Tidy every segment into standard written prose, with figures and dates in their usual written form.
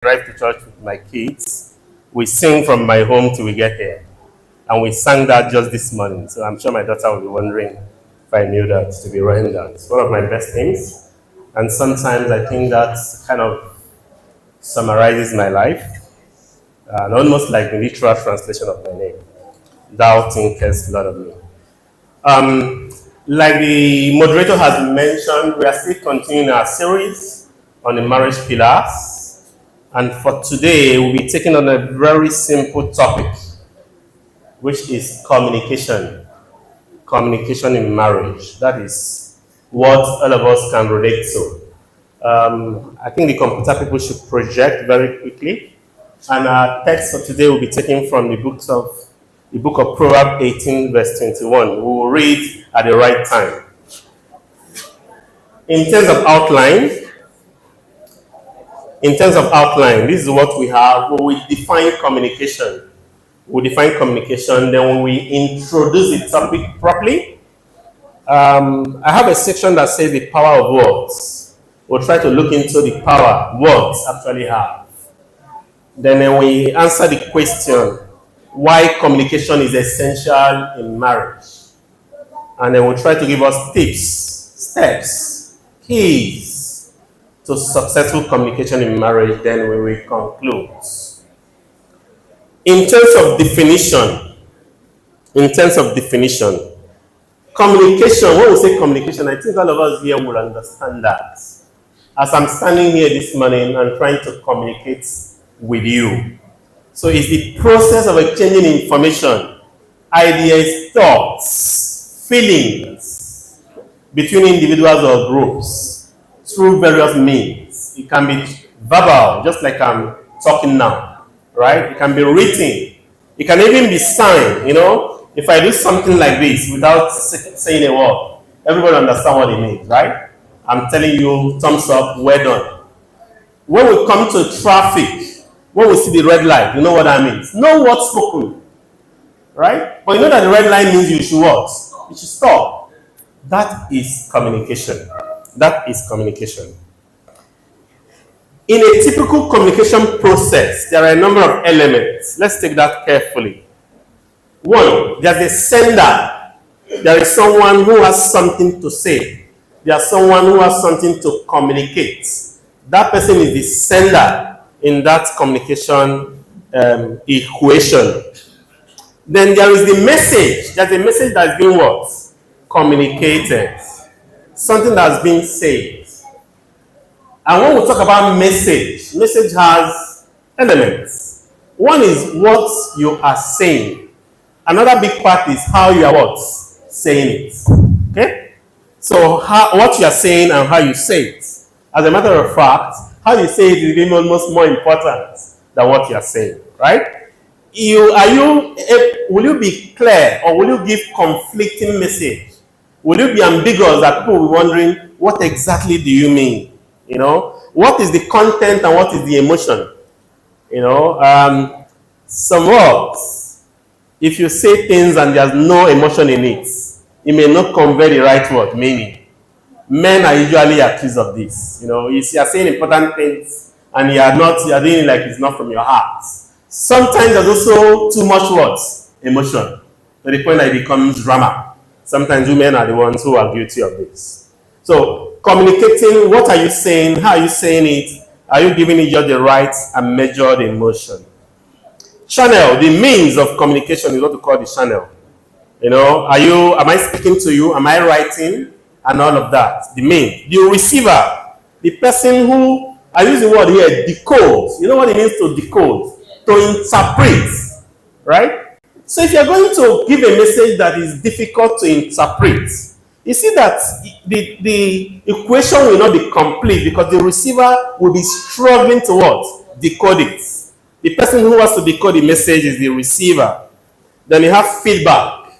drive to church with my kids. We sing from my home till we get here. And we sang that just this morning. So I'm sure my daughter will be wondering if I knew that, to be running that. It's one of my best hymns. And sometimes I think that kind of summarizes my life. And almost like the literal translation of my name. Thou thinkest Lord of me. Like the moderator has mentioned, we are still continuing our series on the marriage pillars. And for today, we'll be taking on a very simple topic, which is communication. Communication in marriage. That is what all of us can relate to. I think the computer people should project very quickly. And our text for today will be taken from the book of Prov 18, verse 21. We will read at the right time. In terms of outline, this is what we have. We define communication. Then when we introduce the topic properly, I have a section that says the power of words. We'll try to look into the power words actually have. Then we answer the question, why communication is essential in marriage. And then we'll try to give us tips, steps, keys to successful communication in marriage. Then we will conclude. In terms of definition, communication, when we say communication, I think all of us here will understand that. As I'm standing here this morning and trying to communicate with you. So it's the process of exchanging information, ideas, thoughts, feelings between individuals or groups through various means. It can be verbal, just like I'm talking now, right? It can be written. It can even be signed, If I do something like this without saying a word, everybody understands what it means, right? I'm telling you, thumbs up, well done. When we come to traffic, when we see the red light, you know what that means. No word spoken, right? But you know that the red light means you should what? You should stop. That is communication. In a typical communication process, there are a number of elements. Let's take that carefully. One, there's a sender. There is someone who has something to say. There's someone who has something to communicate. That person is the sender in that communication equation. Then there is the message. There's a message that's been what? Communicated. Something that's been said. And when we talk about message has elements. One is what you are saying. Another big part is how you are what? Saying it. Okay? So what you are saying and how you say it. As a matter of fact, how you say it is even almost more important than what you are saying, right? Will you be clear or will you give conflicting message? Will you be ambiguous that people will be wondering, what exactly do you mean? What is the content and what is the emotion? Some words, if you say things and there's no emotion in it, it may not convey the right word, meaning. Men are usually accused of this. You are saying important things and you are doing it like it's not from your heart. Sometimes there's also too much words, emotion, to the point that it becomes drama. Sometimes women are the ones who are guilty of this. So communicating, what are you saying? How are you saying it? Are you giving it just the right and measured emotion? Channel, the means of communication is what we call the channel. Am I speaking to you? Am I writing? And all of that. The receiver, the person who, I use the word here, decodes. You know what it means to decode? To interpret, right? So if you're going to give a message that is difficult to interpret, you see that the equation will not be complete because the receiver will be struggling to what? Decode it. The person who has to decode the message is the receiver. Then you have feedback.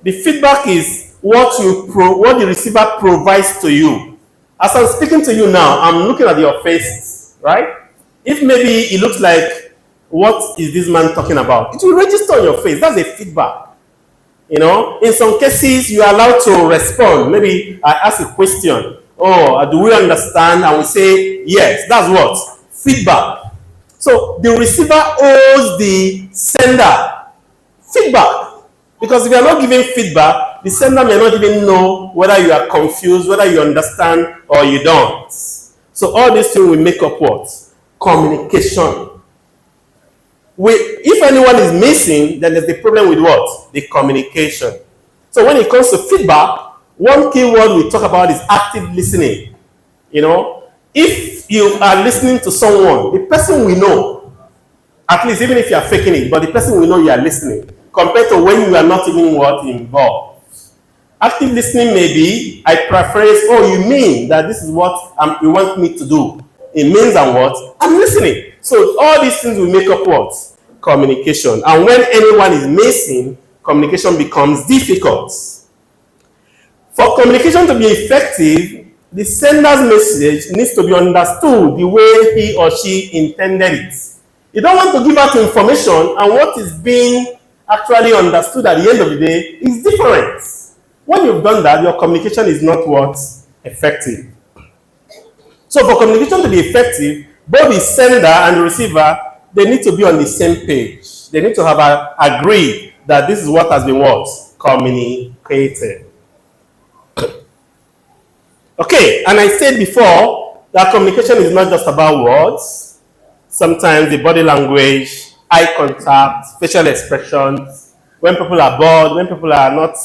The feedback is what the receiver provides to you. As I'm speaking to you now, I'm looking at your face, right? If maybe it looks like, what is this man talking about? It will register on your face. That's a feedback. In some cases, you are allowed to respond. Maybe I ask a question. Do we understand? And we say, yes. That's what? feedback. So the receiver owes the sender feedback. Because if you are not giving feedback, the sender may not even know whether you are confused, whether you understand or you don't. So all these things will make up what? Communication. If anyone is missing, then there's the problem with what? The communication. So when it comes to feedback, one key word we talk about is active listening. If you are listening to someone, the person will know, at least even if you are faking it, but the person will know you are listening, compared to when you are not even involved. Active listening may be, I paraphrase, you mean that this is what you want me to do. It means I'm what? I'm listening. So all these things will make up what? Communication. And when anyone is missing, communication becomes difficult. For communication to be effective, the sender's message needs to be understood the way he or she intended it. You don't want to give out information and what is being actually understood at the end of the day is different. When you've done that, your communication is not what? Effective. So for communication to be effective, both the sender and the receiver, they need to be on the same page. They need to have agreed that this is what has been what? Communicated. Okay, and I said before that communication is not just about words. Sometimes the body language, eye contact, facial expressions, when people are bored, when people are not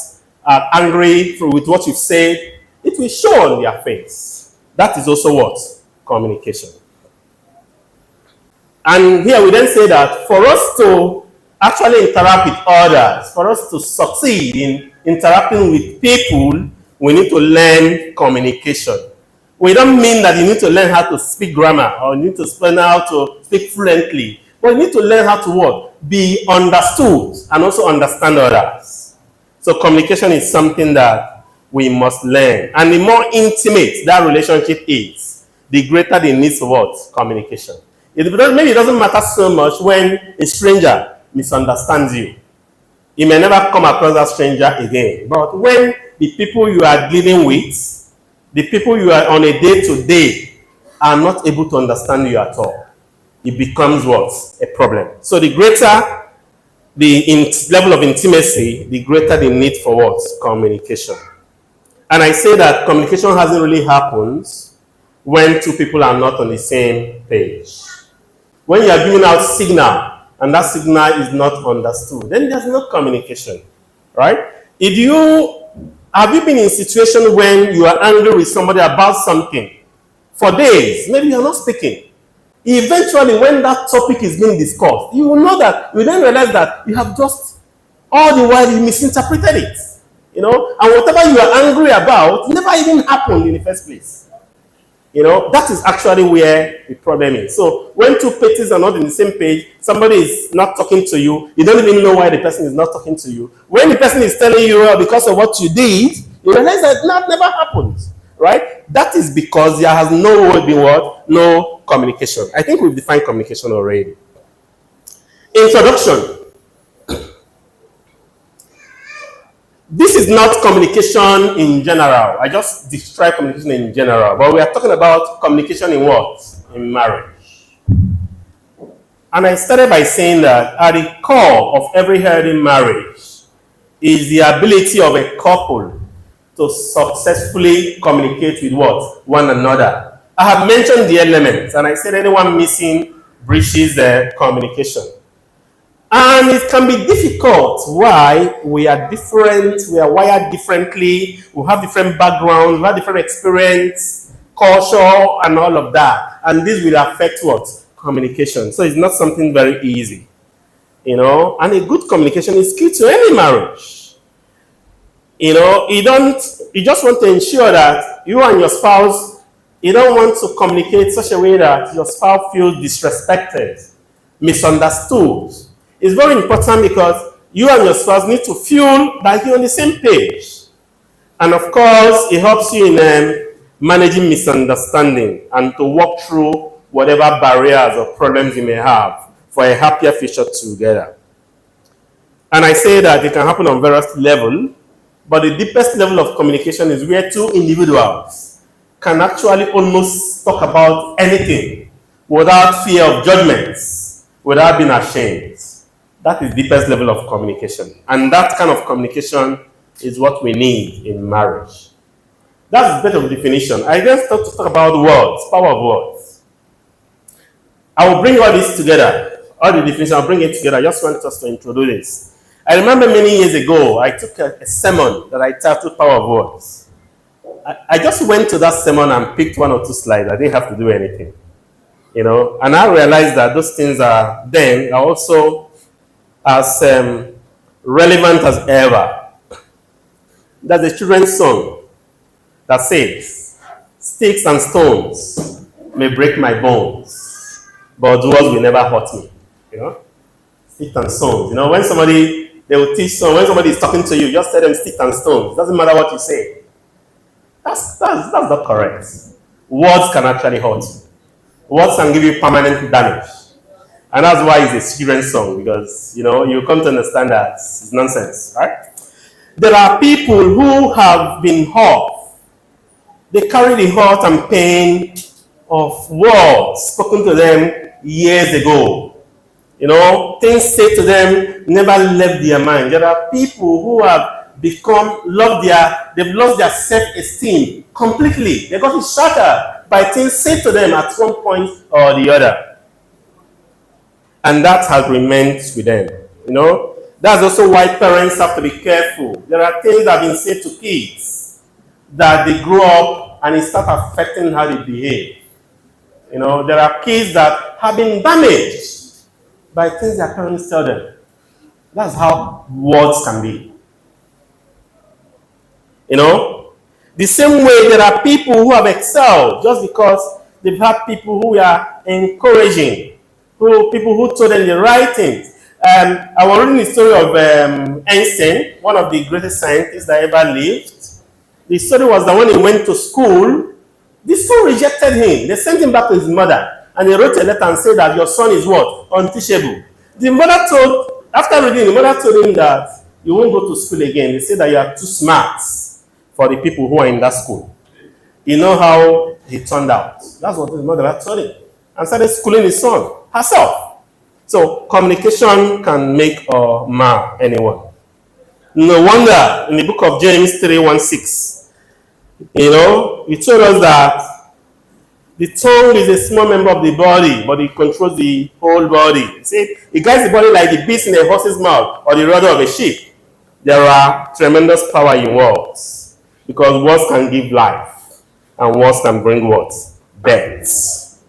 angry with what you've said, it will show on their face. That is also what? Communication. And here we then say that for us to actually interact with others, for us to succeed in interacting with people, we need to learn communication. We don't mean that you need to learn how to speak grammar or you need to learn how to speak fluently. But you need to learn how to what? Be understood and also understand others. So communication is something that we must learn. And the more intimate that relationship is, the greater the need for what? Communication. Maybe it doesn't matter so much when a stranger misunderstands you. You may never come across that stranger again. But when the people you are dealing with, the people you are on a day-to-day, are not able to understand you at all, it becomes what? A problem. So the greater the level of intimacy, the greater the need for what? Communication. And I say that communication hasn't really happened when two people are not on the same page. When you are giving out signal, and that signal is not understood, then there's no communication, right? Have you been in a situation when you are angry with somebody about something for days? Maybe you're not speaking. Eventually, when that topic is being discussed, you will know that, you then realize that you have just, all the while, you misinterpreted it. And whatever you are angry about never even happened in the first place. That is actually where the problem is. So when two parties are not in the same page, somebody is not talking to you, you don't even know why the person is not talking to you. When the person is telling you, because of what you did, you realize that never happened, right? That is because there has been what? No communication. I think we've defined communication already. Introduction. This is not communication in general. I just describe communication in general. But we are talking about communication in what? In marriage. And I started by saying that at the core of every healthy marriage is the ability of a couple to successfully communicate with what? One another. I have mentioned the elements, and I said anyone missing breaches the communication. And it can be difficult. Why? We are different, we are wired differently, we have different backgrounds, we have different experience, culture, and all of that. And this will affect what? Communication. So it's not something very easy. And a good communication is key to any marriage. You just want to ensure that you and your spouse, you don't want to communicate in such a way that your spouse feels disrespected, misunderstood. It's very important because you and your spouse need to feel that you're on the same page. And of course, it helps you in managing misunderstanding and to walk through whatever barriers or problems you may have for a happier future together. And I say that it can happen on various levels, but the deepest level of communication is where two individuals can actually almost talk about anything without fear of judgments, without being ashamed. That is the deepest level of communication. And that kind of communication is what we need in marriage. That's a bit of a definition. I just thought to talk about words, power of words. I will bring all this together, all the definition, I'll bring it together. I just want us to introduce this. I remember many years ago, I took a sermon that I titled Power of Words. I just went to that sermon and picked one or two slides. I didn't have to do anything. And I realized that those things are also as relevant as ever. There's a children's song that says, "Sticks and stones may break my bones, but words will never hurt me." Sticks and stones. They will teach when somebody is talking to you, just tell them sticks and stones. It doesn't matter what you say. That's not correct. Words can actually hurt you. Words can give you permanent damage. And that's why it's a children's song, because you come to understand that it's nonsense, right? There are people who have been hurt. They carry the hurt and pain of words spoken to them years ago. Things said to them never left their mind. There are people who have they've lost their self-esteem completely. They got shattered by things said to them at one point or the other. And that has remained with them. That's also why parents have to be careful. There are things that have been said to kids that they grow up and it starts affecting how they behave. There are kids that have been damaged by things their parents tell them. That's how words can be. The same way there are people who have excelled just because they've had people who are encouraging, people who told them the right things. I was reading the story of Einstein, one of the greatest scientists that ever lived. The story was that when he went to school, the school rejected him. They sent him back to his mother, and he wrote a letter and said that your son is what? Unteachable. After reading, the mother told him that you won't go to school again. They said that you are too smart for the people who are in that school. You know how he turned out. That's what his mother had told him. And started schooling his son herself. So communication can make or mar anyone. No wonder in the book of James 3:16, he told us that the tongue is a small member of the body, but it controls the whole body. He said it guides the body like the beast in a horse's mouth or the rudder of a ship. There are tremendous power in words. Because words can give life, and words can bring what? Death.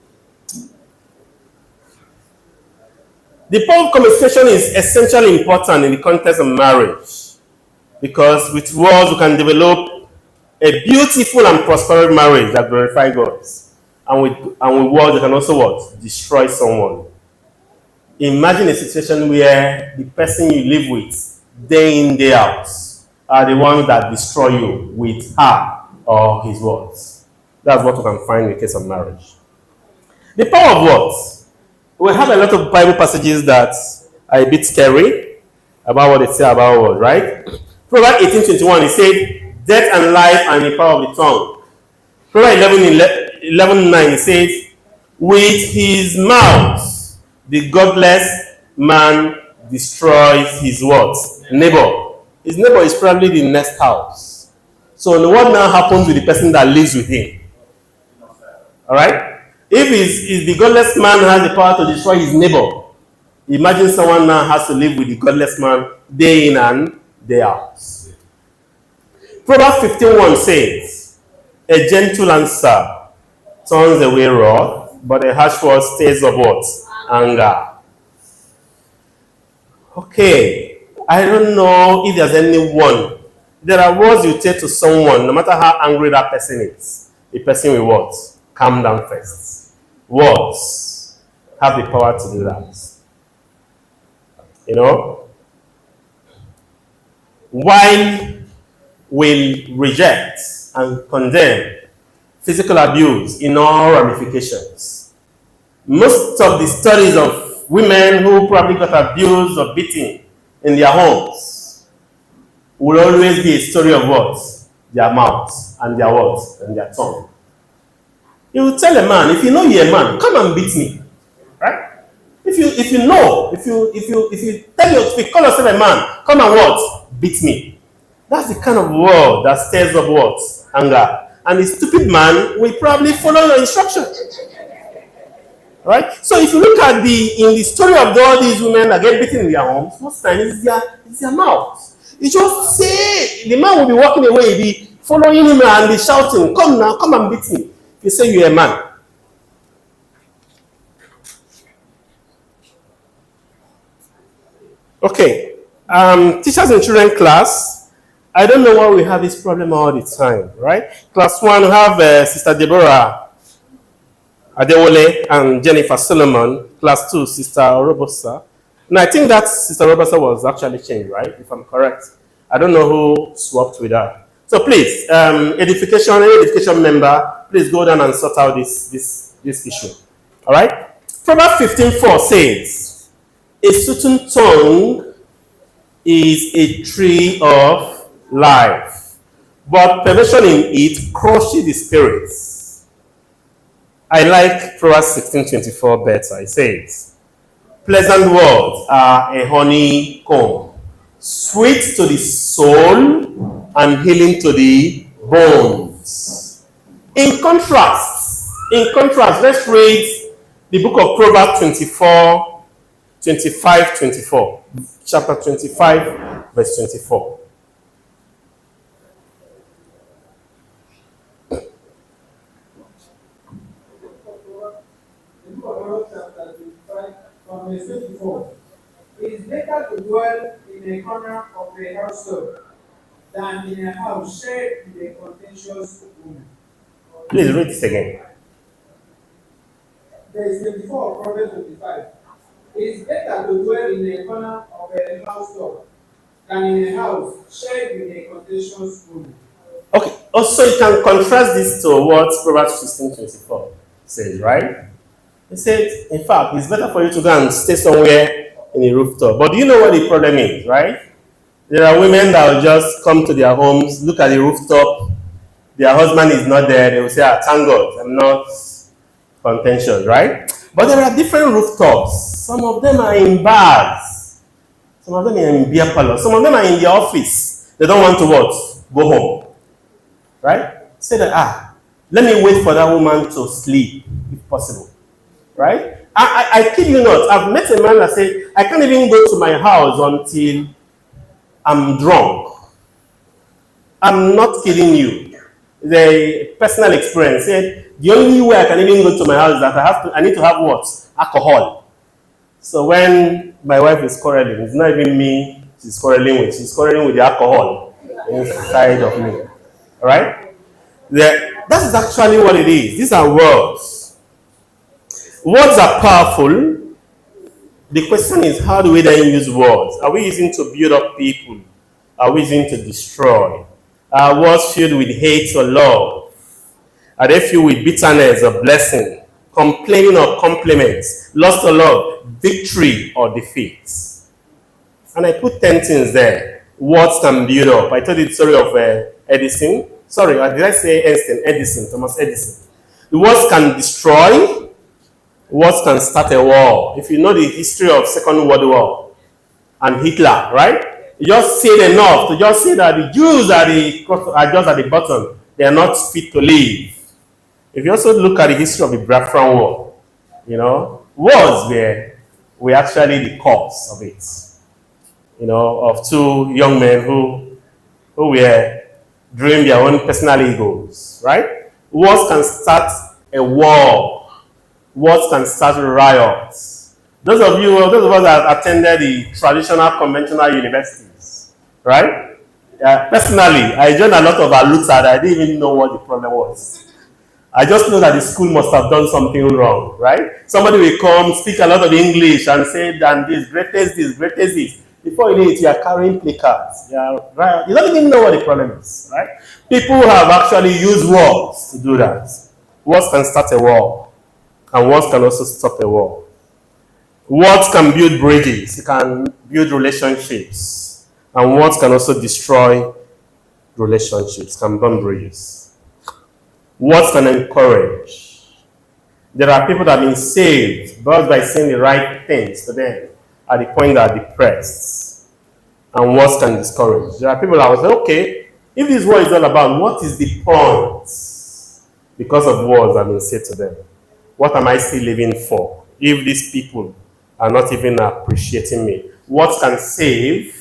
The power of communication is essentially important in the context of marriage, because with words we can develop a beautiful and prosperous marriage that glorifies God, and with words we can also what? Destroy someone. Imagine a situation where the person you live with, day in, day out, are the ones that destroy you with her or his words. That's what we can find in the case of marriage. The power of words. We have a lot of Bible passages that are a bit scary about what they say about words, right? Proverbs 18:21, it said, "Death and life are in the power of the tongue." Proverbs 11:9, it says, "With his mouth the godless man destroys his words." Neighbor. His neighbor is probably the next house. So what now happens with the person that lives with him? Alright? If the godless man has the power to destroy his neighbor, imagine someone now has to live with the godless man day in and day out. Proverbs 15:1 says, "A gentle answer turns away wrath, but a harsh word stays up what? Anger." Okay. I don't know if there's anyone. There are words you say to someone, no matter how angry that person is. The person will what? Calm down first. Words have the power to do that. While we reject and condemn physical abuse in all ramifications, most of the studies of women who probably got abused or beaten in their homes will always be a story of what? Their mouths and their words and their tongue. You will tell a man, if you know you're a man, come and beat me. Right? If you know, if you call yourself a man, come and what? Beat me. That's the kind of word that stirs up what? Anger. And the stupid man will probably follow your instruction. Right? So if you look at in the story of all these women that get beaten in their homes, most times it's their mouth. You just say, the man will be walking away, be following him and be shouting, come now, come and beat me. You say you're a man. Okay. Teachers in children class, I don't know why we have this problem all the time, right? Class 1, we have Sister Deborah Adewole and Jennifer Solomon. Class 2, Sister Robosa. And I think that Sister Robosa was actually changed, right? If I'm correct. I don't know who swapped with her. So please, any education member, please go down and sort out this issue. All right? Proverbs 15:4 says, a certain tongue is a tree of life, but perversion in it crushes the spirits. I like Proverbs 16:24 better. It says, pleasant words are a honeycomb, sweet to the soul and healing to the bones. In contrast, let's read the book of Proverbs 24. Chapter 25, verse 24. Chapter 25, from verse 24. It is better to dwell in a corner of a household than in a house shared with a contentious woman. Please read this again. Verse 24, Proverbs 25. It is better to dwell in a corner of a household than in a house shared with a contentious woman. Okay. Also, you can contrast this to what Proverbs 16:24 says, right? It said, in fact, it's better for you to go and stay somewhere in a rooftop. But do you know what the problem is, right? There are women that will just come to their homes, look at the rooftop, their husband is not there, they will say, thank God, I'm not contentious, right? But there are different rooftops. Some of them are in bars. Some of them are in beer parlors. Some of them are in the office. They don't want to what? Go home. Right? Say that, let me wait for that woman to sleep, if possible. Right? I kid you not. I've met a man that said, I can't even go to my house until I'm drunk. I'm not kidding you. The personal experience said, the only way I can even go to my house is that I need to have what? Alcohol. So when my wife is quarreling, it's not even me she's quarreling with the alcohol inside of me. Alright? That is actually what it is. These are words. Words are powerful. The question is, how do we then use words? Are we using to build up people? Are we using to destroy? Are words filled with hate or love? Are they filled with bitterness or blessing? Complaining or compliments? Loss or love? Victory or defeat? And I put 10 things there. Words can build up. I told you the story of Edison. Sorry, did I say Einstein? Edison, Thomas Edison. The words can destroy. Words can start a war. If you know the history of Second World War and Hitler, right? You just say it enough to just say that the Jews are just at the bottom. They are not fit to live. If you also look at the history of the Biafran War, words were actually the cause of it. Of two young men who were dreaming their own personal egos, right? Words can start a war. Words can start riots. Those of us that attended the traditional, conventional universities, right? Personally, I joined a lot of aluta that I didn't even know what the problem was. I just know that the school must have done something wrong, right? Somebody will come, speak a lot of English and say, "Dan this, greatest this, greatest this." Before you know it, you are carrying placards. You don't even know what the problem is, right? People have actually used words to do that. Words can start a war, and words can also stop a war. Words can build bridges. It can build relationships, and words can also destroy relationships. Can burn bridges. Words can encourage. There are people that have been saved just by saying the right things to them at the point that are depressed and words can discourage. There are people that will say, okay, if this word is all about, what is the point? Because of words that have been said to them. What am I still living for if these people are not even appreciating me? What can save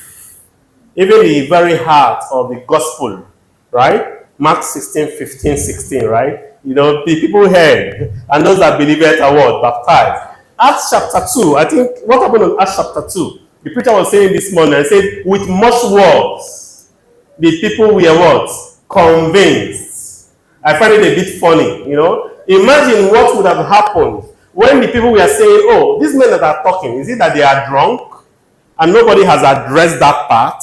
even the very heart of the gospel, right? Mark 16, 15, 16, right? You know, the people heard, and those that believed are what? Baptized. Acts chapter 2, I think, what happened in Acts chapter 2? The preacher was saying this morning, and said, with much words, the people were what? Convinced. I find it a bit funny, you know. Imagine what would have happened when the people were saying, oh, these men that are talking, is it that they are drunk? And nobody has addressed that part.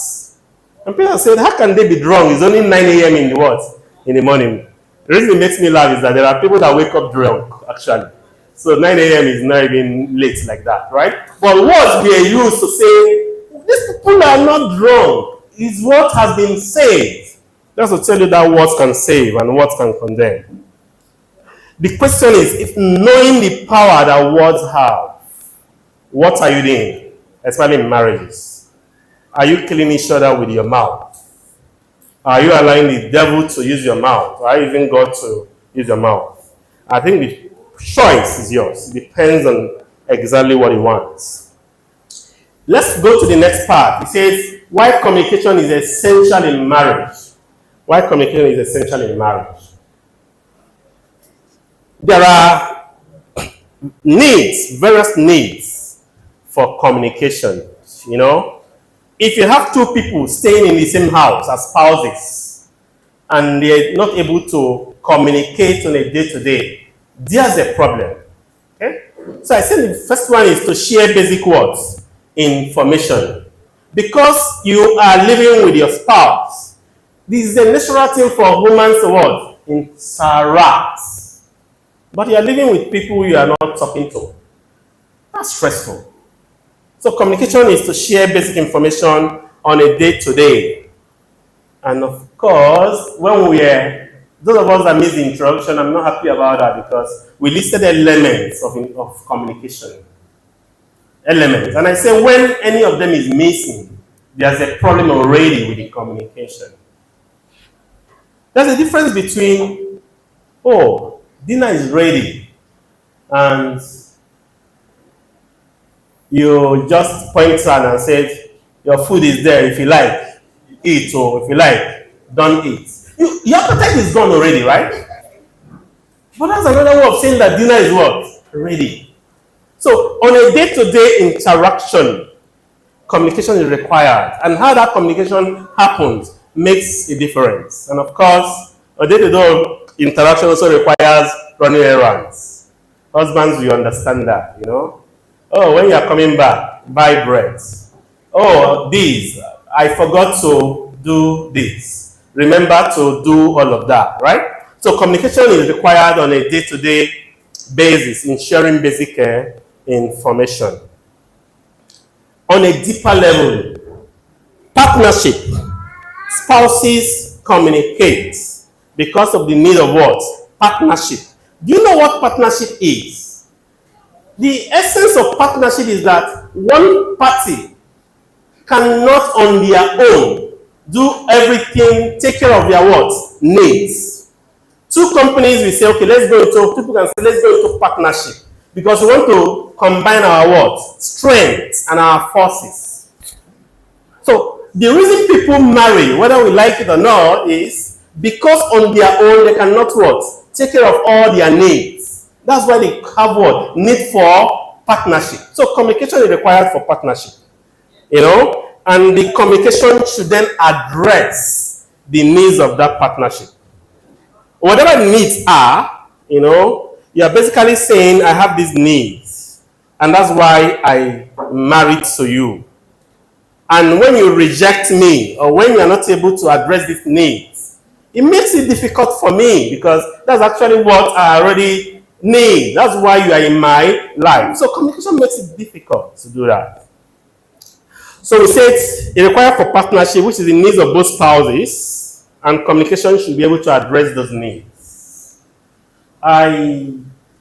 And Peter said, how can they be drunk? It's only 9 a.m. in the what? In the morning. The reason it makes me laugh is that there are people that wake up drunk, actually. So 9 a.m. is not even late like that, right? But words we are used to say, these people are not drunk. It's what has been said. Just to tell you that words can save and words can condemn. The question is, if knowing the power that words have, what are you doing? Especially in marriages. Are you killing each other with your mouth? Are you allowing the devil to use your mouth? Or are you using God to use your mouth? I think the choice is yours. It depends on exactly what he wants. Let's go to the next part. It says, why communication is essential in marriage. Why communication is essential in marriage. There are needs, various needs for communication, you know. If you have two people staying in the same house as spouses and they're not able to communicate on a day-to-day, there's a problem. Okay? So I said the first one is to share basic words, information. Because you are living with your spouse, this is a natural thing for humans to what? Interact. But you are living with people you are not talking to. That's stressful. So communication is to share basic information on a day-to-day. And of course, when those of us that missed the introduction, I'm not happy about that because we listed elements of communication. Elements. And I say when any of them is missing, there's a problem already with the communication. There's a difference between, oh, dinner is ready, and you just point out and said, your food is there, if you like, eat, or if you like, don't eat. Your appetite is gone already, right? But that's another way of saying that dinner is what? Ready. So on a day-to-day interaction, communication is required. And how that communication happens makes a difference. And of course, a day-to-day interaction also requires running errands. Husbands, you understand that, you know. Oh, when you are coming back, buy bread. Oh, this, I forgot to do this. Remember to do all of that, right? So communication is required on a day-to-day basis in sharing basic information. On a deeper level, partnership. Spouses communicate because of the need of what? Partnership. Do you know what partnership is? The essence of partnership is that one party cannot on their own do everything, take care of their what? Needs. Two companies will say, okay, people can say, let's go into partnership because we want to combine our what? Strengths and our forces. So the reason people marry, whether we like it or not, is because on their own they cannot what? Take care of all their needs. That's why they have what? Need for partnership. So communication is required for partnership. You know? And the communication should then address the needs of that partnership. Whatever the needs are, you know, you are basically saying, I have these needs. And that's why I married to you. And when you reject me, or when you are not able to address these needs, it makes it difficult for me because that's actually what I already need. That's why you are in my life. So communication makes it difficult to do that. So we said it requires for partnership, which is the needs of both spouses, and communication should be able to address those needs. I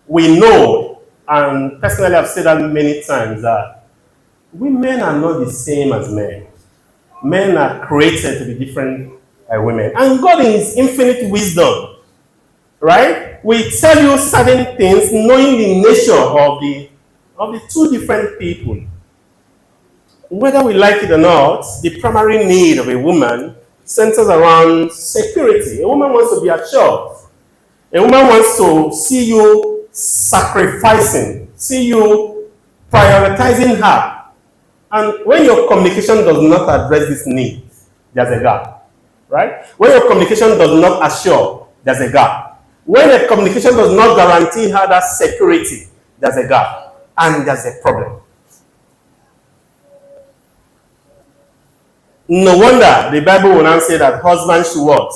we know, and personally I've said that many times, that women are not the same as men. Men are created to be different women. And God in his infinite wisdom, right, will tell you certain things knowing the nature of the two different people. Whether we like it or not, the primary need of a woman centers around security. A woman wants to be assured. A woman wants to see you sacrificing, see you prioritizing her. And when your communication does not address this need, there's a gap, right? When your communication does not assure, there's a gap. When a communication does not guarantee her that security, there's a gap. And there's a problem. No wonder the Bible will now say that husbands should what?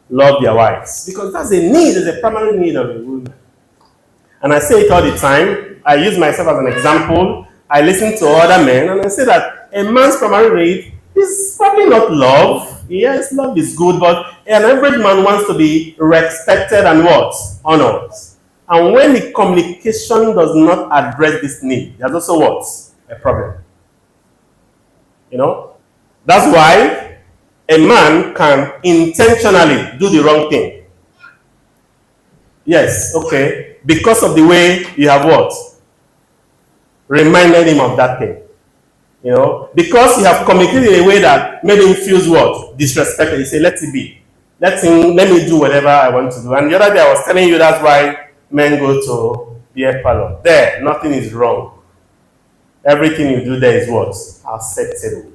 Love their wives. Because that's a need, it's a primary need of a woman. And I say it all the time. I use myself as an example. I listen to other men and I say that a man's primary need is probably not love. Yes, love is good, but an average man wants to be respected and what? Honored. And when the communication does not address this need, there's also what? A problem. You know? That's why a man can intentionally do the wrong thing. Yes, okay. Because of the way you have what? Reminded him of that thing. You know? Because you have communicated in a way that made him feel what? Disrespected. He said, let it be. Let me do whatever I want to do. And the other day I was telling you that's why men go to the air parlor. There, nothing is wrong. Everything you do there is what? Acceptable.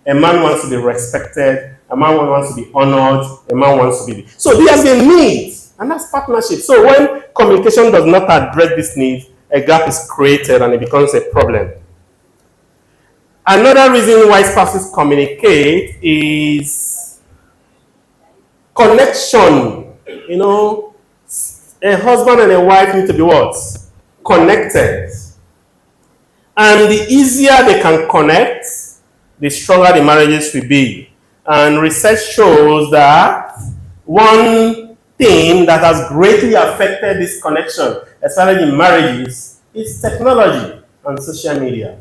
A man wants to be respected. A man wants to be honored. A man wants to be... So there's a need. And that's partnership. So when communication does not address this need, a gap is created and it becomes a problem. Another reason why spouses communicate is connection. You know, a husband and a wife need to be what? Connected. And the easier they can connect, the stronger the marriages will be. And research shows that one thing that has greatly affected this connection, especially in marriages, is technology and social media.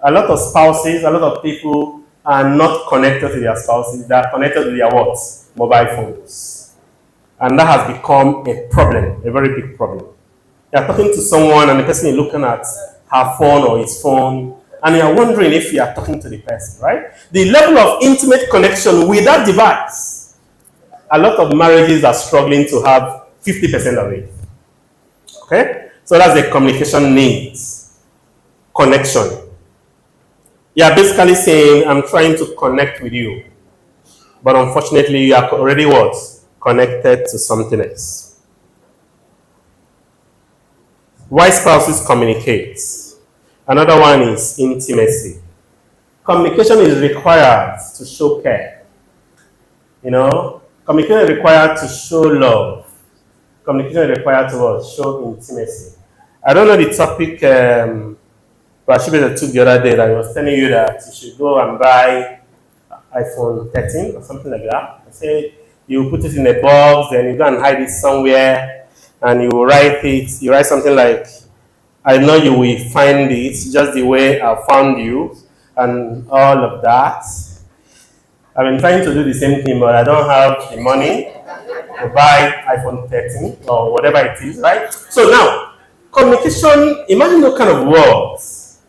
A lot of spouses, a lot of people are not connected to their spouses. They are connected to their what? Mobile phones. And that has become a problem, a very big problem. You are talking to someone and the person is looking at her phone or his phone, and you are wondering if you are talking to the person, right? The level of intimate connection with that device, a lot of marriages are struggling to have 50% of it. Okay? So that's the communication needs. Connection. You are basically saying, I'm trying to connect with you. But unfortunately, you are already what? Connected to something else. Why spouses communicate? Another one is intimacy. Communication is required to show care. You know, communication is required to show love. Communication is required to what? Show intimacy. I don't know the topic Rashida took the other day that I was telling you that you should go and buy iPhone 13 or something like that. I said you put it in a box, then you go and hide it somewhere, and you write it. You write something like, I know you will find it just the way I found you, and all of that. I've been trying to do the same thing, but I don't have the money to buy iPhone 13 or whatever it is, right? So now, communication, imagine what kind of words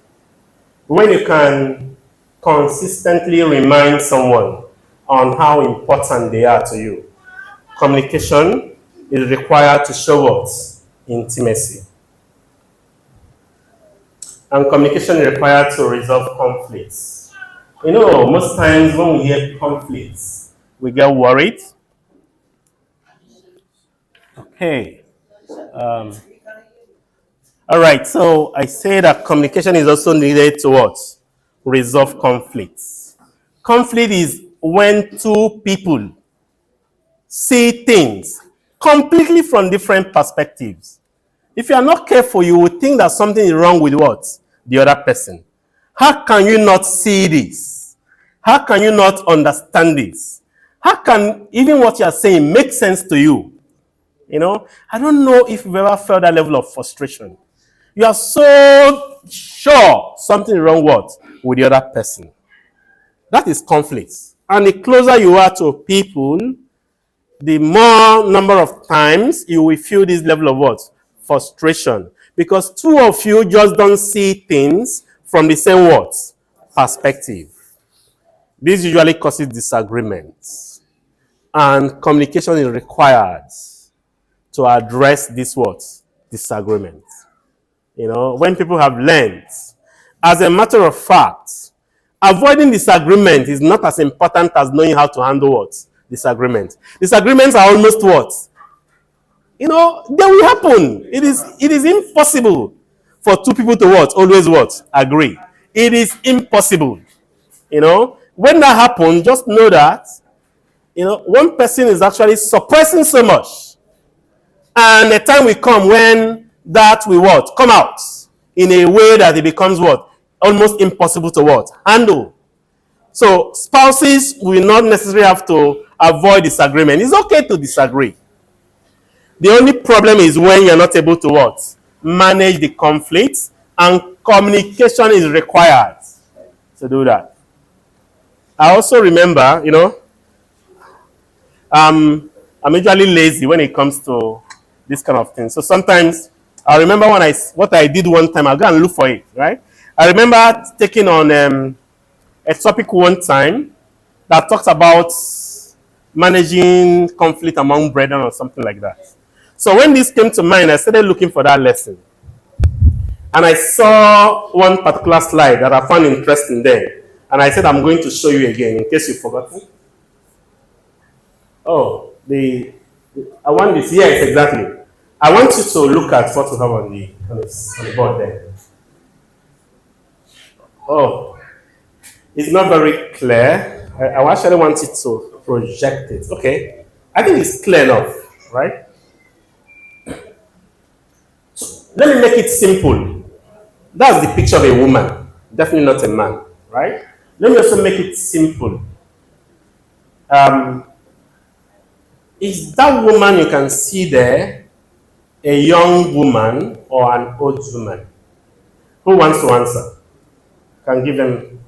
when you can consistently remind someone on how important they are to you. Communication is required to show us intimacy. And communication is required to resolve conflicts. You know, most times when we hear conflicts, we get worried. Okay. All right, so I say that communication is also needed to what? Resolve conflicts. Conflict is when two people see things completely from different perspectives. If you are not careful, you will think that something is wrong with what? The other person. How can you not see this? How can you not understand this? How can even what you are saying make sense to you? You know, I don't know if you've ever felt that level of frustration. You are so sure something wrong what with the other person. That is conflict. And the closer you are to people, the more number of times you will feel this level of what? Frustration. Because two of you just don't see things from the same what? Perspective. This usually causes disagreements. And communication is required to address this what? Disagreement. You know, when people have learned, as a matter of fact, avoiding disagreement is not as important as knowing how to handle what? Disagreement. Disagreements are almost what? You know, they will happen. It is impossible for two people to what? Always what? Agree. It is impossible. You know, when that happens, just know that, you know, one person is actually suppressing so much. And the time will come when that will what? Come out in a way that it becomes what? Almost impossible to what? Handle. So spouses will not necessarily have to avoid disagreement. It's okay to disagree. The only problem is when you're not able to what? Manage the conflict, and communication is required to do that. I also remember, you know, I'm usually lazy when it comes to this kind of thing. So sometimes I remember what I did one time, I'll go and look for it, right? I remember taking on a topic one time that talks about managing conflict among brethren or something like that. So when this came to mind, I started looking for that lesson. And I saw one particular slide that I found interesting there. And I said, I'm going to show you again in case you've forgotten. Oh, I want this. Yes, exactly. I want you to look at what we have on the board there. Oh, it's not very clear. I actually want it to project it. Okay. I think it's clear enough, right? So let me make it simple. That's the picture of a woman, definitely not a man, right? Let me also make it simple. Is that woman you can see there a young woman or an old woman? Who wants to answer? Can give them.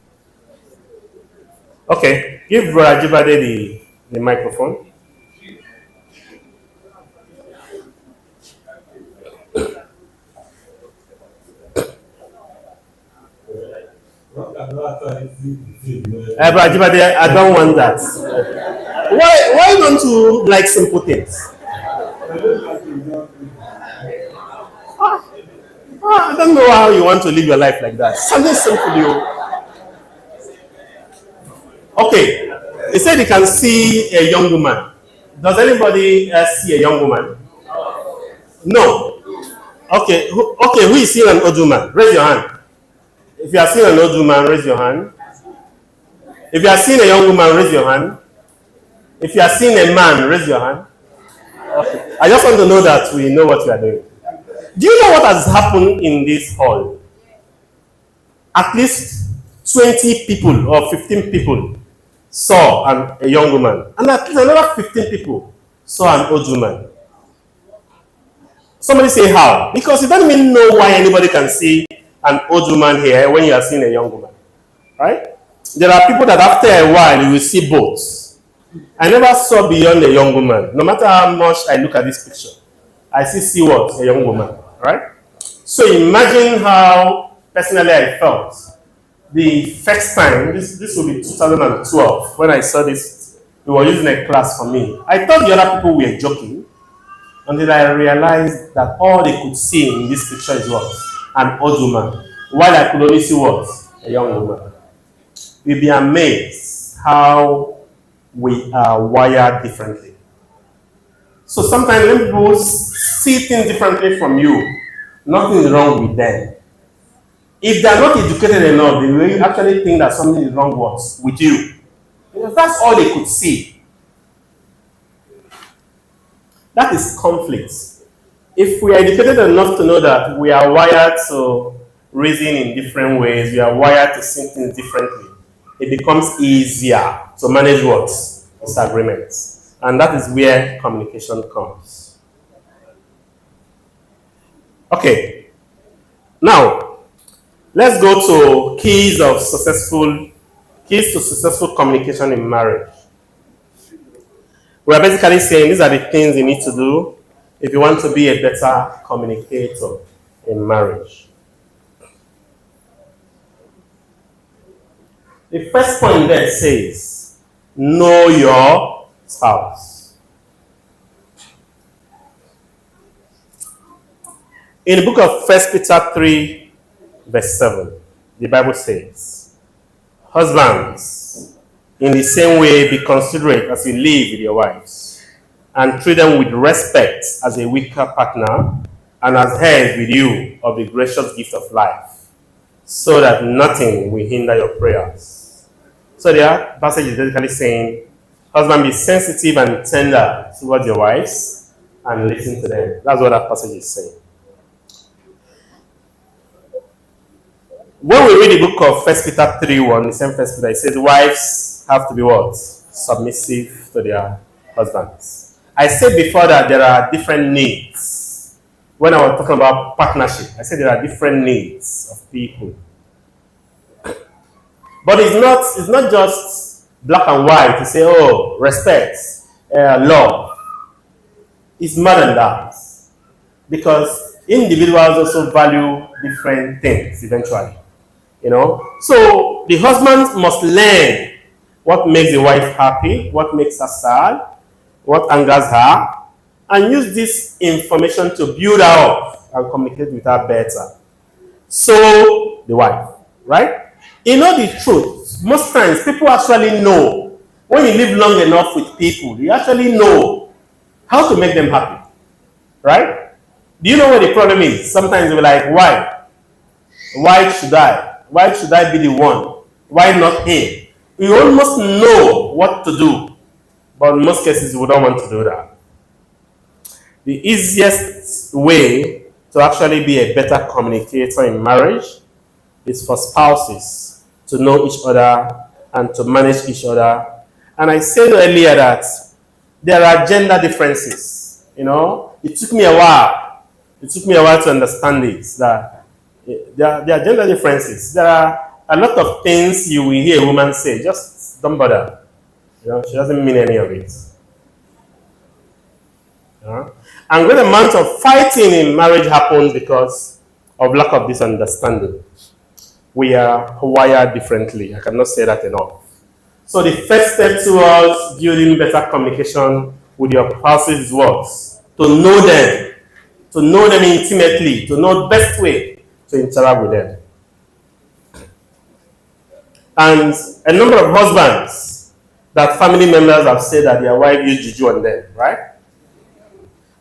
Okay, give Brother Jibade the microphone. Brother Jibade, I don't want that. Why don't you like simple things? I don't know how you want to live your life like that. Something simple, you. Okay, he said he can see a young woman. Does anybody else see a young woman? No. Okay, who is seeing an old woman? Raise your hand. If you are seeing an old woman, raise your hand. If you are seeing a young woman, raise your hand. If you are seeing a man, raise your hand. Okay. I just want to know that we know what we are doing. Do you know what has happened in this hall? At least 20 people or 15 people saw a young woman. And at least another 15 people saw an old woman. Somebody say how? Because you don't even know why anybody can see an old woman here when you are seeing a young woman. Right? There are people that after a while you will see both. I never saw beyond a young woman. No matter how much I look at this picture, I still see what? A young woman. Right? So imagine how personally I felt. The first time, this will be 2012, when I saw this, we were using a class for me. I thought the other people were joking, until I realized that all they could see in this picture is what? An old woman. While I could only see what? A young woman. You'll be amazed how we are wired differently. So sometimes when people see things differently from you, nothing is wrong with them. If they are not educated enough, they will actually think that something is wrong with you. Because that's all they could see. That is conflict. If we are educated enough to know that we are wired to reason in different ways, we are wired to see things differently, it becomes easier to manage what? Disagreements. And that is where communication comes. Okay, now let's go to keys to successful communication in marriage. We're basically saying these are the things you need to do if you want to be a better communicator in marriage. The first point there says, know your spouse. In the book of 1 Peter 3, verse 7, the Bible says, husbands, in the same way be considerate as you live with your wives, and treat them with respect as a weaker partner, and as heirs with you of the gracious gift of life, so that nothing will hinder your prayers. So the passage is basically saying, husband, be sensitive and tender towards your wives, and listen to them. That's what that passage is saying. When we read the book of 1 Peter 3:1, the same 1 Peter, it says wives have to be what? Submissive to their husbands. I said before that there are different needs. When I was talking about partnership, I said there are different needs of people. But it's not just black and white to say, oh, respect, love. It's more than that. Because individuals also value different things eventually. So the husband must learn what makes the wife happy, what makes her sad, what angers her, and use this information to build her up and communicate with her better. So the wife, right? The truth, most times people actually know, when you live long enough with people, you actually know how to make them happy, right? Do you know what the problem is? Sometimes you're like, why? Why should I? Why should I be the one? Why not him? We almost know what to do, but in most cases we don't want to do that. The easiest way to actually be a better communicator in marriage is for spouses to know each other and to manage each other. And I said earlier that there are gender differences. It took me a while. To understand this, that there are gender differences. There are a lot of things you will hear a woman say, just don't bother. She doesn't mean any of it. And great amount of fighting in marriage happens because of lack of this understanding. We are wired differently. I cannot say that enough. So the first step towards building better communication with your spouses is what? To know them intimately, to know the best way to interact with them. And a number of husbands that family members have said that their wife used juju on them, right?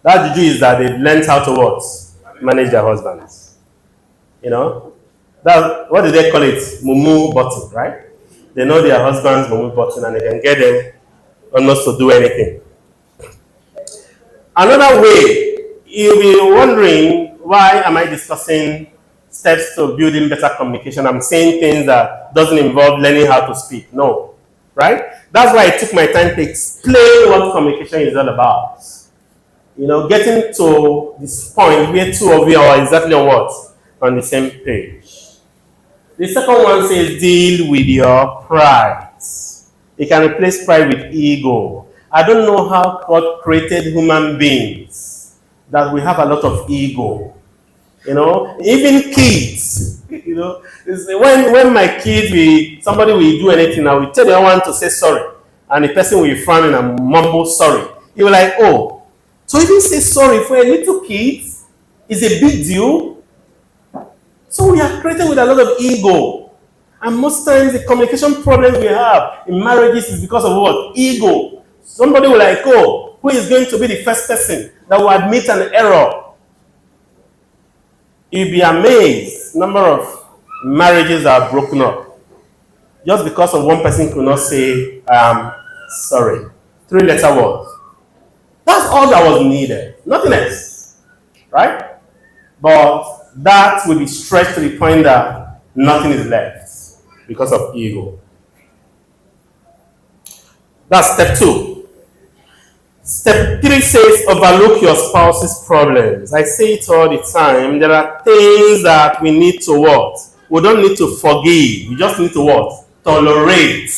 That juju is that they've learned how to what? Manage their husbands. That, what do they call it? Mumu button, right? They know their husband's mumu button and they can get them almost to do anything. Another way, you'll be wondering, why am I discussing steps to building better communication? I'm saying things that doesn't involve learning how to speak. No, right? That's why I took my time to explain what communication is all about. Getting to this point where two of you are exactly on the same page. The second one says deal with your pride. You can replace pride with ego. I don't know how God created human beings that we have a lot of ego. Even kids, when my kids, somebody will do anything, I will tell the one to say sorry, and the person will frown and mumble sorry. You will like, oh, so even say sorry for a little kid is a big deal. So we are created with a lot of ego, and most times the communication problems we have in marriages is because of what? Ego. Somebody will like, oh, who is going to be the first person that will admit an error? You'll be amazed number of marriages are broken up just because of one person could not say sorry. 3-letter words. That's all that was needed. Nothing else. Right? But that will be stretched to the point that nothing is left because of ego. That's step 2. Step 3 says overlook your spouse's problems. I say it all the time. There are things that we need to what? We don't need to forgive. We just need to what? Tolerate.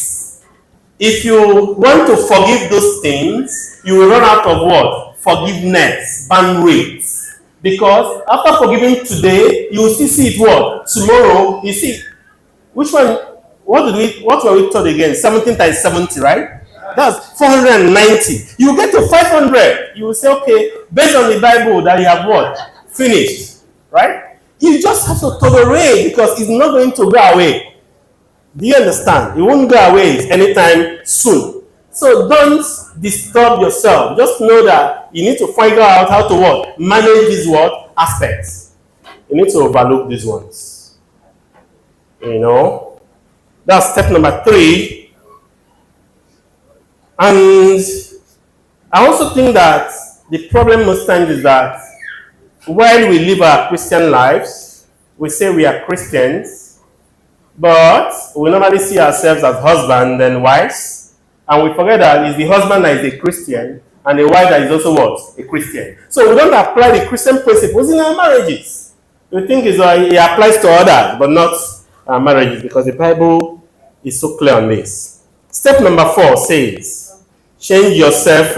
If you want to forgive those things, you will run out of what? Forgiveness, bandwidth. Because after forgiving today, you will still see it what? Tomorrow, you see. Which one? What were we taught again? 17 times 70, right? That's 490. You get to 500. You will say, okay, based on the Bible that you have what? Finished. Right? You just have to tolerate because it's not going to go away. Do you understand? It won't go away anytime soon. So don't disturb yourself. Just know that you need to figure out how to what? Manage these what? Aspects. You need to overlook these ones. You know? That's step number 3. And I also think that the problem most times is that while we live our Christian lives, we say we are Christians, but we normally see ourselves as husbands and wives, and we forget that it's the husband that is a Christian and the wife that is also what? A Christian. So we don't apply the Christian principles in our marriages. We think it applies to others, but not our marriages, because the Bible is so clear on this. Step number 4 says, change yourself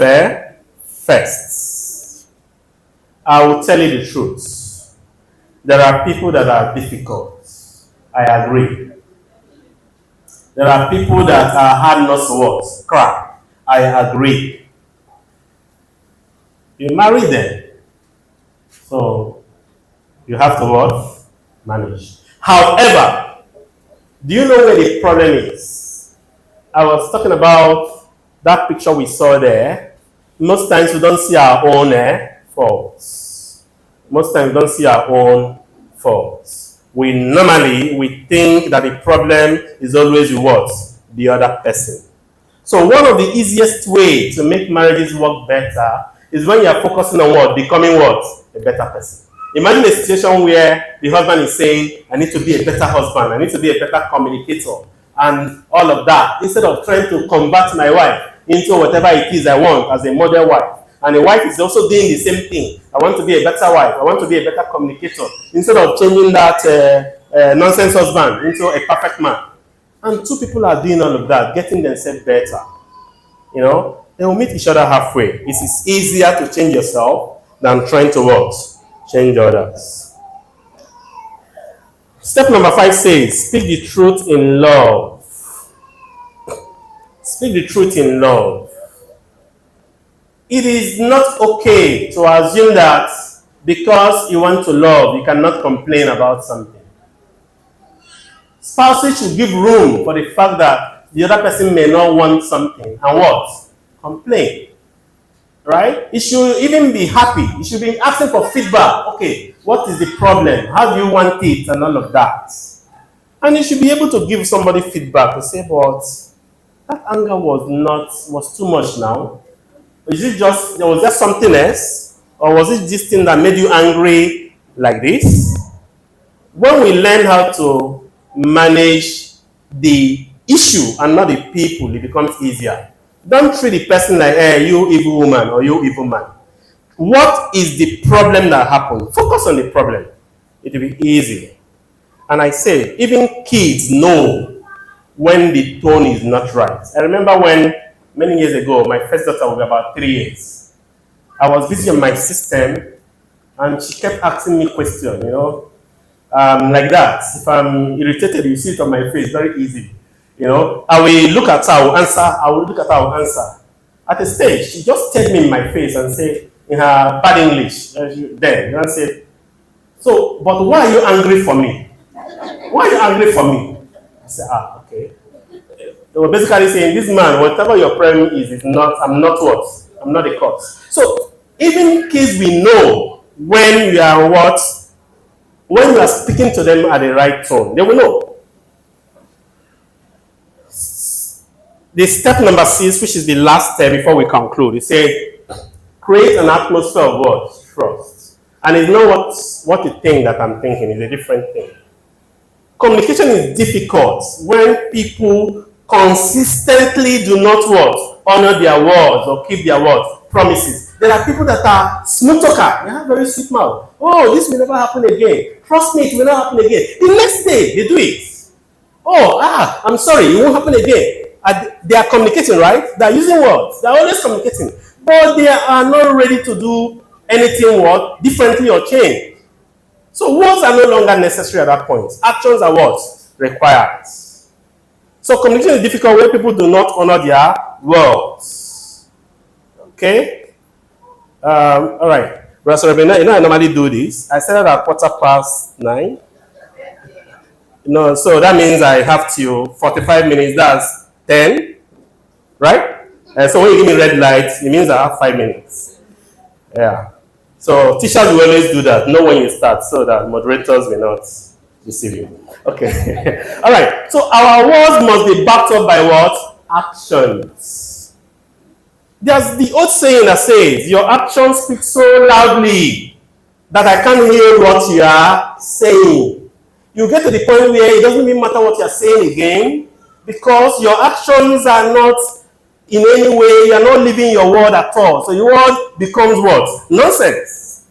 first. I will tell you the truth. There are people that are difficult. I agree. There are people that are hard not to what? Crap. I agree. You marry them. So you have to what? Manage. However, do you know where the problem is? I was talking about that picture we saw there. Most times we don't see our own faults. Most times we don't see our own faults. We think that the problem is always with what? The other person. So one of the easiest way to make marriages work better is when you are focusing on what? Becoming what? A better person. Imagine a situation where the husband is saying, I need to be a better husband, I need to be a better communicator, and all of that, instead of trying to convert my wife into whatever it is I want as a model wife. And the wife is also doing the same thing. I want to be a better wife, I want to be a better communicator, instead of changing that nonsense husband into a perfect man. And two people are doing all of that, getting themselves better. You know, they will meet each other halfway. It is easier to change yourself than trying to what? Change others. Step number 5 says, speak the truth in love. Speak the truth in love. It is not okay to assume that because you want to love, you cannot complain about something. Spouses should give room for the fact that the other person may not want something and what? Complain. Right? It should even be happy. It should be asking for feedback. Okay, what is the problem? How do you want it? And all of that. And you should be able to give somebody feedback to say, but that anger was too much now. Was there something else? Or was it this thing that made you angry like this? When we learn how to manage the issue and not the people, it becomes easier. Don't treat the person like, hey, you evil woman or you evil man. What is the problem that happened? Focus on the problem. It will be easy. And I say, even kids know when the tone is not right. I remember when, many years ago, my first daughter was about 3 years. I was busy on my system, and she kept asking me questions, like that. If I'm irritated, you see it on my face, very easy. I will look at her, I will answer, I will look at her, I will answer. At a stage, she just stared me in my face and said, in her bad English, and said, so, but why are you angry for me? Why are you angry for me? I said, okay. They were basically saying, this man, whatever your problem is not, I'm not what? I'm not the cause. So, even kids we know when you are what? When you are speaking to them at the right tone, they will know. The step number 6, which is the last step before we conclude, it says, create an atmosphere of what? Trust. And it's not what you think that I'm thinking, it's a different thing. Communication is difficult when people consistently do not what? Honor their words or keep their words. promises. There are people that are smooth talker. They have very sweet mouth. Oh, this will never happen again. Trust me, it will not happen again. The next day, they do it. Oh, I'm sorry, it won't happen again. They are communicating, right? They are using words. They are always communicating. But they are not ready to do anything what? Differently or change. So words are no longer necessary at that point. Actions are what? Required. So communication is difficult when people do not honor their words. Okay? All right. Brother Rebena, I normally do this. I started at 9:15. So that means I have till 45 minutes. That's 10, right? So when you give me red light, it means I have 5 minutes. Yeah. So teachers will always do that. Know when you start, so that moderators will not deceive you. Okay. All right. So our words must be backed up by what? Actions. There's the old saying that says, "Your actions speak so loudly that I can't hear what you are saying." You get to the point where it doesn't even matter what you're saying again, because your actions are not in any way, you're not living your word at all. So your word becomes what? Nonsense.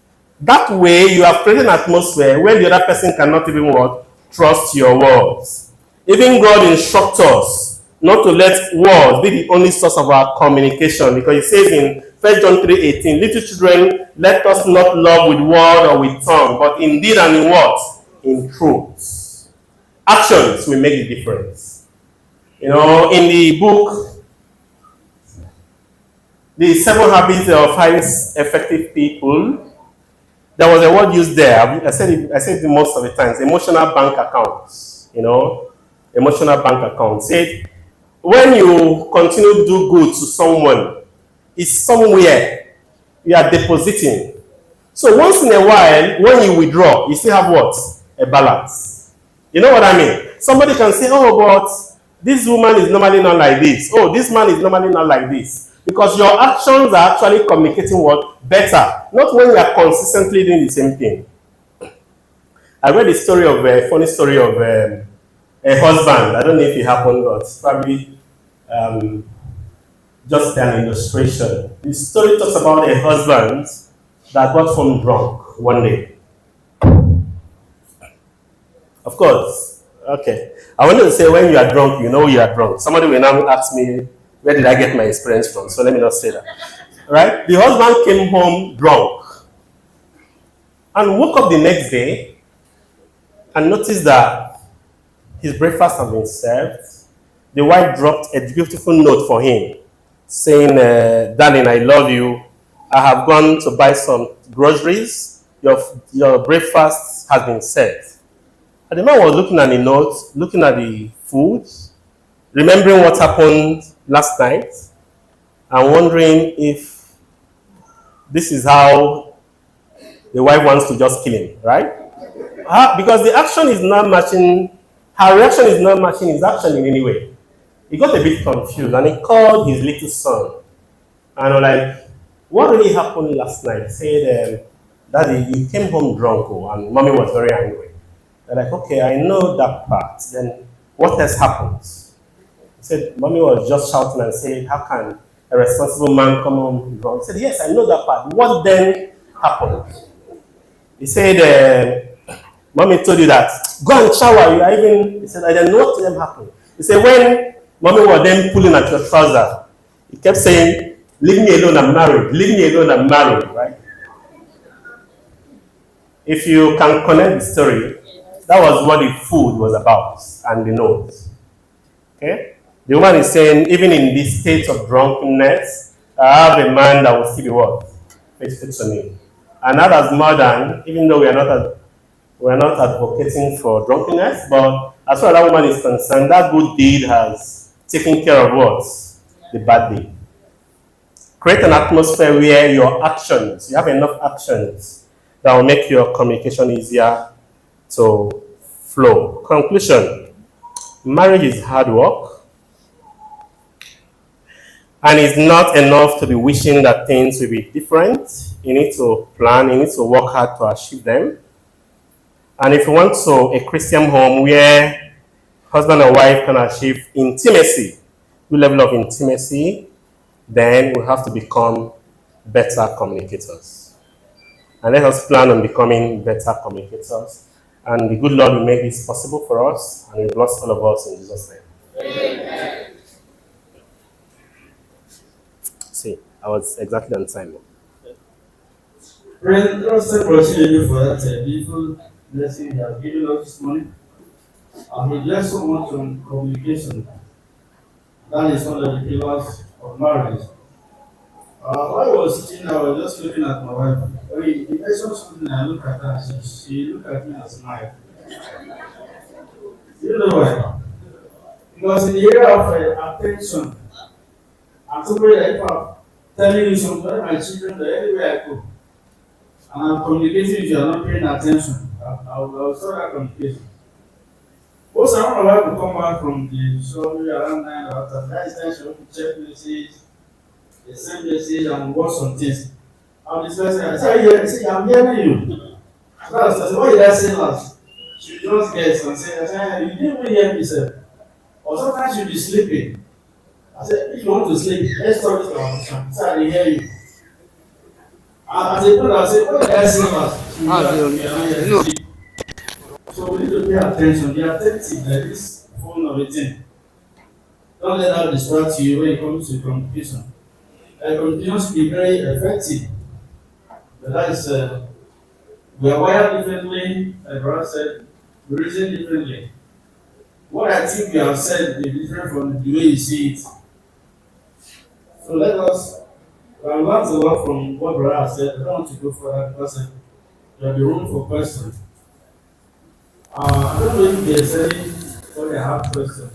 That way, you have created an atmosphere where the other person cannot even what? Trust your words. Even God instructs us not to let words be the only source of our communication, because it says in 1 John 3:18, "Little children, let us not love with word or with tongue, but in deed and in what? In truth." Actions will make the difference. In the book, The 7 Habits of Highly Effective People, there was a word used there. I said it most of the times. Emotional bank accounts. Emotional bank accounts. Said, when you continue to do good to someone, it's somewhere you are depositing. So once in a while, when you withdraw, you still have what? A balance. You know what I mean? Somebody can say, "Oh, but this woman is normally not like this. Oh, this man is normally not like this." Because your actions are actually communicating what? Better. Not when you are consistently doing the same thing. I read a funny story of a husband. I don't know if it happened, but probably just an illustration. The story talks about a husband that got home drunk one day. Of course, okay. I wanted to say, when you are drunk, you know you are drunk. Somebody will now ask me, where did I get my experience from? So let me not say that. Right? The husband came home drunk and woke up the next day and noticed that his breakfast had been served. The wife dropped a beautiful note for him saying, "Darling, I love you. I have gone to buy some groceries. Your breakfast has been served." And the man was looking at the note, looking at the food, remembering what happened last night, and wondering if this is how the wife wants to just kill him, right? Because the action is not matching, her reaction is not matching his action in any way. He got a bit confused and he called his little son and was like, "What really happened last night?" He said, "Daddy, you came home drunk, and mommy was very angry." They're like, "Okay, I know that part. Then what else happened?" He said, "Mommy was just shouting and saying, 'How can a responsible man come home drunk?'" He said, "Yes, I know that part. What then happened?" He said, "Mommy told you that. Go and shower. You are even..." He said, "I didn't know what then happened." He said, "When mommy was then pulling at your trouser, he kept saying, 'Leave me alone, I'm married. Leave me alone, I'm married,'" right? If you can connect the story, that was what the food was about and the note. Okay? The woman is saying, even in this state of drunkenness, I have a man that will still be what? Faithful to me. And that as modern, even though we are not advocating for drunkenness, but as far as that woman is concerned, that good deed has taken care of what? The bad deed. Create an atmosphere where your actions, you have enough actions that will make your communication easier to flow. Conclusion: marriage is hard work, and it's not enough to be wishing that things will be different. You need to plan, you need to work hard to achieve them. And if you want a Christian home where husband and wife can achieve intimacy, good level of intimacy, then we have to become better communicators. And let us plan on becoming better communicators. And the good Lord will make this possible for us, and will bless all of us in Jesus' name. Amen. See, I was exactly on time. Friend, let's thank Chinedu for that beautiful blessing He has given us this morning. And He blessed so much on communication. That is one of the pillars of marriage. While I was sitting, I was just looking at my wife. When He mentioned something, I looked at her, she looked at me and smiled. You know why? Because in the area of attention, I'm somebody that if I'm telling you something, my children, anywhere I go, and I'm communicating if you are not paying attention, I'll start that communication. Most of my wife will come back from the show around 9 or 10. That is time she will check message, the same message, and watch some things. I'll discuss it. I say, I'm hearing you. So I said, what did I say last? She just gets and says, you didn't even hear me, sir. Or sometimes she'll be sleeping. I said, if you want to sleep, let's talk this conversation. So I didn't hear you. As a brother, I said, what did I say last? So we need to pay attention. Be attentive like this phone of a thing. Don't let that distract you when it comes to communication. Communication should be very effective. But that is, we are wired differently, like Brother said, we reason differently. What I think you have said is different from the way you see it. So let us, I learned a lot from what Brother said. I don't want to go further because there will be room for questions. I don't know if there's any what I have questions.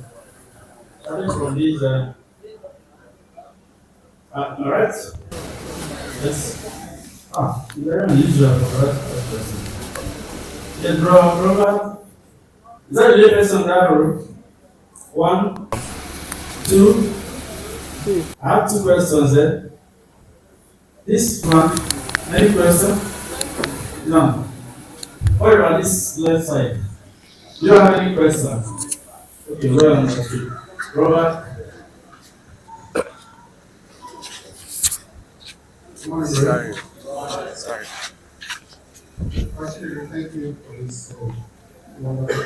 Starting from these, alright? Yes. Very unusual for that question. Yes, brother. Is that really based on that room? 1, 2. I have 2 questions there. This one, any question? No. What about this left side? Do you have any questions? Okay, well understood. Robert? Sorry. Actually, thank you for this wonderful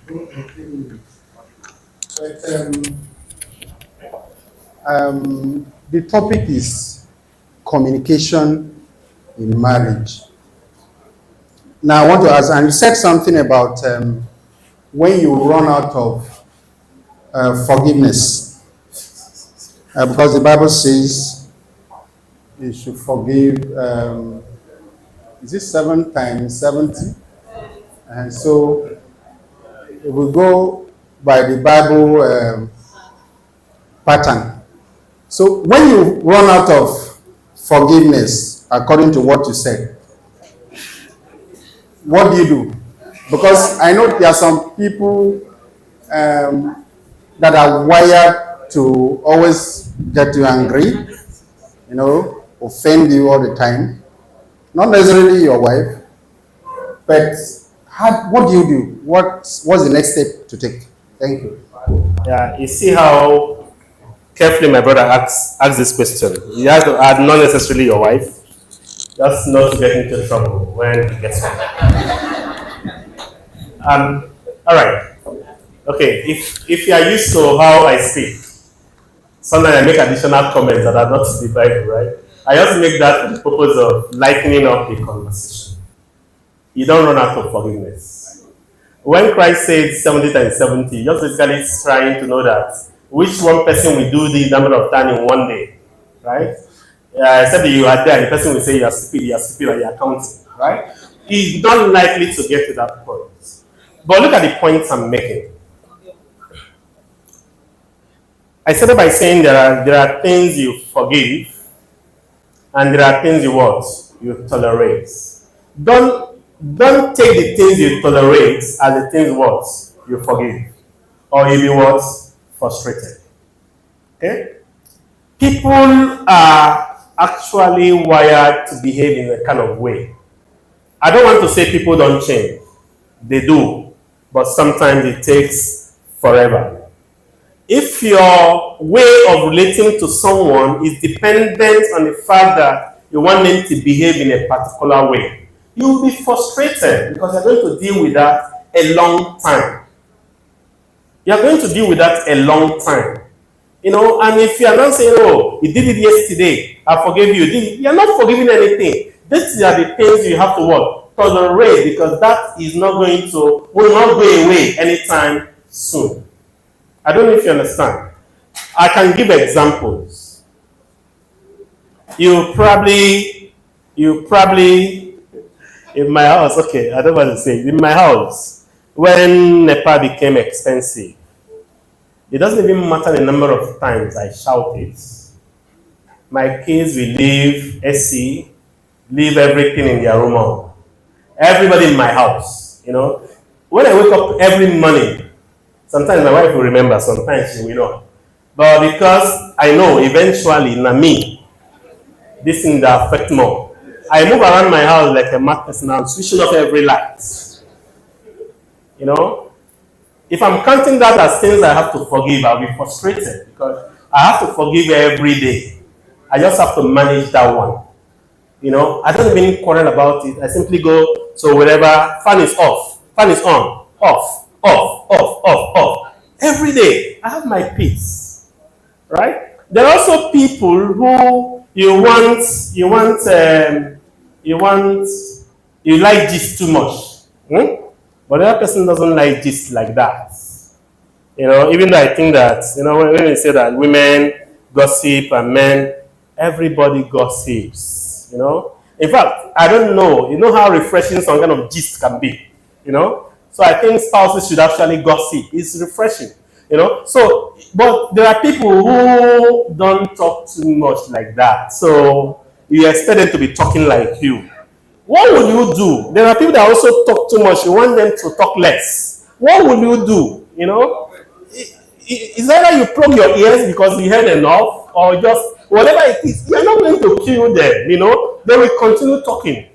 opinion. But the topic is communication in marriage. Now, I want to ask, and you said something about when you run out of forgiveness, because the Bible says you should forgive. Is it 7 times 70? And so, if we go by the Bible pattern, so when you run out of forgiveness, according to what you said, what do? Because I know there are some people that are wired to always get you angry, offend you all the time. Not necessarily your wife, but what do? What's the next step to take? Thank you. Yeah, you see how carefully my brother asks this question. You have to add not necessarily your wife, just not to get into trouble when he gets home. All right. Okay, if you are used to how I speak, sometimes I make additional comments that are not the Bible, right? I just make that for the purpose of lightening up the conversation. You don't run out of forgiveness. When Christ said 70 times 70, just basically trying to know that which one person will do the number of times in one day, right? Except that you are there, and the person will say you are stupid, and you are counting, right? He's not likely to get to that point. But look at the points I'm making. I started by saying there are things you forgive, and there are things you tolerate. Don't take the things you tolerate as the things you forgive, or you'll be frustrated. Okay? People are actually wired to behave in a kind of way. I don't want to say people don't change. They do, but sometimes it takes forever. If your way of relating to someone is dependent on the fact that you want them to behave in a particular way. You will be frustrated because you're going to deal with that a long time. You're going to deal with that a long time. And if you are not saying, oh, you did it yesterday, I forgave you, you're not forgiving anything. These are the things you have to tolerate, because that is not will not go away anytime soon. I don't know if you understand. I can give examples. You probably, in my house, okay, I don't want to say, in my house, when NEPA became expensive, it doesn't even matter the number of times I shout it. My kids will leave SC, leave everything in their room. Everybody in my house, When I wake up every morning, sometimes my wife will remember, sometimes she will not. But because I know eventually, me, this thing that affect more. I move around my house like a mad person. I'm switching off every light. If I'm counting that as things I have to forgive, I'll be frustrated because I have to forgive every day. I just have to manage that one. I don't even quarrel about it. I simply go, so whatever, fan is off, fan is on, off, off, off, off, off. Every day, I have my peace, right? There are also people who you like gist too much. But the other person doesn't like gist like that. Even though I think that, when we say that women gossip and men, everybody gossips, In fact, I don't know, how refreshing some kind of gist can be, So I think spouses should actually gossip. It's refreshing, So, but there are people who don't talk too much like that. So you expect them to be talking like you. What will you do? There are people that also talk too much. You want them to talk less. What will you do? It's either you plug your ears because you heard enough, or just whatever it is. You're not going to kill them. They will continue talking.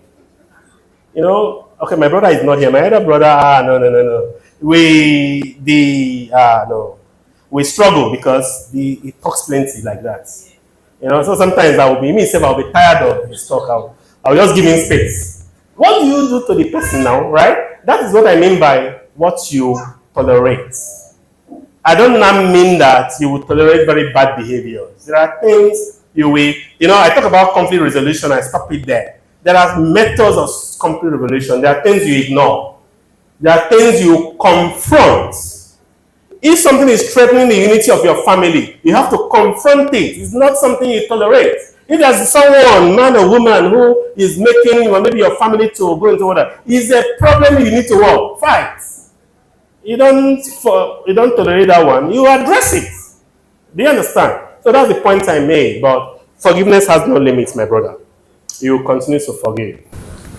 Okay, my brother is not here. My other brother, no. We struggle because he talks plenty like that. So sometimes I'll be tired of his talk. I'll just give him space. What do you do to the person now, right? That is what I mean by what you tolerate. I don't mean that you will tolerate very bad behaviors. There are things you will, I talk about conflict resolution, I stop it there. There are methods of conflict resolution. There are things you ignore. There are things you confront. If something is threatening the unity of your family, you have to confront it. It's not something you tolerate. If there's someone, man or woman, who is making maybe your family to go into order, is a problem you need to fight. You don't tolerate that one. You address it. Do you understand? So that's the point I made. But forgiveness has no limits, my brother. You continue to forgive.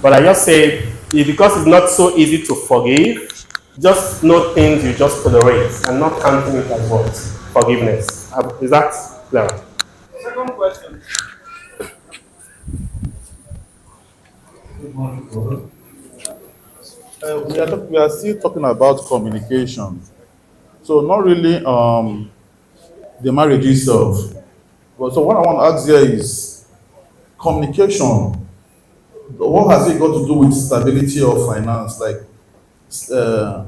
But I just say, because it's not so easy to forgive, just know things you just tolerate and not counting it as what? Forgiveness. Is that clear? Second question. Good morning, brother. We are still talking about communication. So not really the marriage itself. But so what I want to ask here is communication. What has it got to do with stability of finance? Like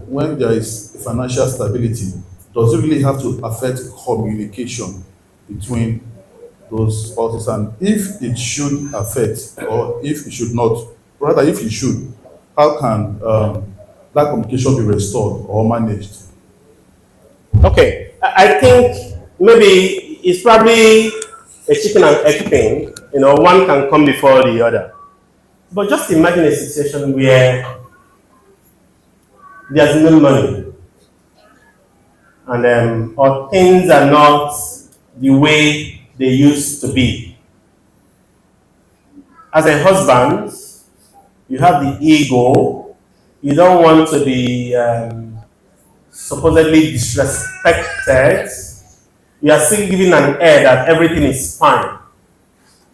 when there is financial stability, does it really have to affect communication between those spouses? And if it should affect, or if it should not, rather if it should, how can that communication be restored or managed? Okay, I think maybe it's probably a chicken and egg thing. One can come before the other. But just imagine a situation where there's no money, and or things are not the way they used to be. As a husband, you have the ego. You don't want to be supposedly disrespected. You are still giving an air that everything is fine.